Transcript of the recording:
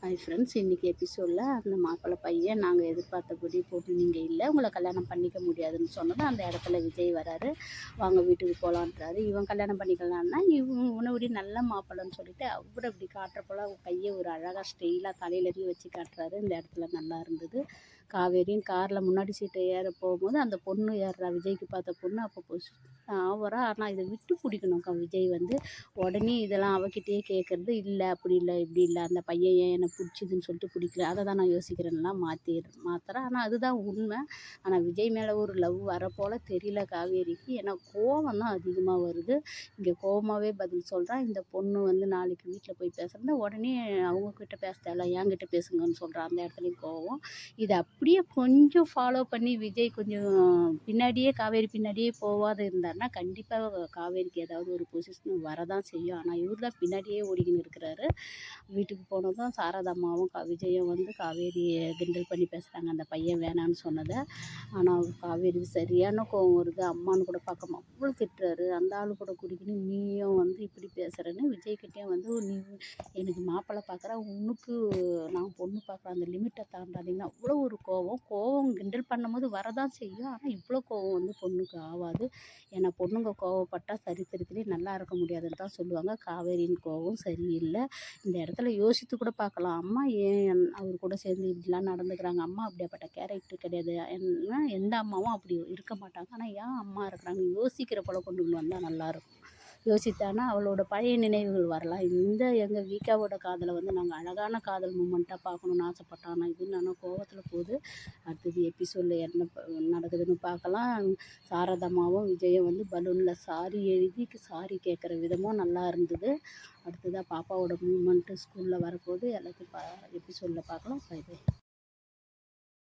Hi friends, இன்றைக்கி எபிசோடில் அந்த மாப்பிள்ளை பையன் நாங்கள் எதிர்பார்த்தபடி பொண்ணு நீங்கள் இல்லை, உங்களை கல்யாணம் பண்ணிக்க முடியாதுன்னு சொன்னதும் அந்த இடத்துல விஜய் வராரு. வாங்க வீட்டுக்கு போகலான்றாரு. இவன் கல்யாணம் பண்ணிக்கலான்னா இவனை நல்ல மாப்பிள்ளைன்னு சொல்லிட்டு அவரை அப்படி காட்டுற போல் கையை ஒரு அழகாக ஸ்டெயிலாக தலையிலேருந்து வச்சு காட்டுறாரு. இந்த இடத்துல நல்லா இருந்தது. காவேரியும் காரில் முன்னாடி சீட்டை ஏற போகும்போது அந்த பொண்ணு ஏறுறா, விஜய்க்கு பார்த்த பொண்ணு. அப்போ ஆவரா. ஆனால் இதை விட்டு பிடிக்கணும்க்கா விஜய் உடனே இதெல்லாம் அவகிட்டயே கேட்குறது. இல்லை அப்படி இல்லை இப்படி இல்லை, அந்த பையன் ஏன் என்னை பிடிச்சிதுன்னு சொல்லிட்டு பிடிக்கல, அதை தான் நான் யோசிக்கிறேன்லாம் மாத்துறேன். ஆனால் அதுதான் உண்மை. ஆனால் விஜய் மேலே ஒரு லவ் வரப்போல் தெரியல காவேரிக்கு. ஏன்னா கோவம் தான் அதிகமாக வருது. இங்கே கோவமாகவே பதில் சொல்கிறான். இந்த பொண்ணு நாளைக்கு வீட்டில் போய் பேசுகிறத உடனே அவங்கக்கிட்ட பேச தேவை, என்கிட்ட பேசுங்கன்னு சொல்கிறான். அந்த இடத்துலையும் கோவம். இதை அப்படியே கொஞ்சம் ஃபாலோ பண்ணி விஜய் கொஞ்சம் பின்னாடியே காவேரி பின்னாடியே போகாத இருந்தாருன்னா கண்டிப்பாக காவேரிக்கு ஏதாவது ஒரு பொசிஷன் வரதான் செய்யும். ஆனால் இவர் தான் பின்னாடியே ஓடிக்கின்னு இருக்கிறாரு. வீட்டுக்கு போனதும் சாரதாம்மாவும் விஜயும் காவேரியை கிண்டல் பண்ணி பேசுகிறாங்க, அந்த பையன் வேணான்னு சொன்னதை. ஆனால் காவேரிக்கு சரியான கோவம் வருது. அம்மானு கூட பார்க்காம அவ்வளோ திட்டுறாரு. அந்த ஆள் கூட குடிக்கணும், நீயும் இப்படி பேசுகிறேன்னு விஜய்கிட்டே நீ எனக்கு மாப்பிள்ளை பார்க்குறேன், உனக்கு நான் பொண்ணு பார்க்குறேன், அந்த லிமிட்டை தாண்டாதீங்கன்னா அவ்வளோ ஒரு கோவம் கிண்டல் பண்ணும்போது வரதான் செய்யும். ஆனால் இவ்வளோ கோவம் பொண்ணுக்கு ஆகாது. ஏன்னா பொண்ணுங்க கோவப்பட்டால் சரித்திரத்திலே நல்லா இருக்க முடியாதுன்னு தான் சொல்லுவாங்க. காவேரியின் கோவம் சரியில்லை. இந்த இடத்துல யோசித்து கூட பார்க்கலாம், அம்மா ஏன் அவர் கூட சேர்ந்து இப்படிலாம் நடந்துக்கிறாங்க. அம்மா அப்படியாப்பட்ட கேரக்டர் கிடையாது. எந்த அம்மாவும் அப்படி இருக்க மாட்டாங்க. ஆனால் ஏன் அம்மா இருக்கிறாங்க யோசிக்கிற போல கொண்டு வந்தால் நல்லாயிருக்கும். யோசித்தானா அவளோட பழைய நினைவுகள் வரலாம். எங்கள் வீக்காவோட காதலை நாங்கள் அழகான காதல் மூமெண்ட்டாக பார்க்கணுன்னு ஆசைப்பட்டோம். ஆனால் இது நானும் கோவத்தில் போகுது. அடுத்தது எபிசோடில் என்ன நடக்குதுன்னு பார்க்கலாம். சாரதாம்மாவும் விஜயும் பலூனில் சாரி எழுதி சாரி கேட்குற விதமும் நல்லா இருந்தது. அடுத்ததாக பாப்பாவோட மூமெண்ட்டு ஸ்கூலில் வரப்போகுது. எல்லாத்தையும் எபிசோடில் பார்க்கலாம். Bye by.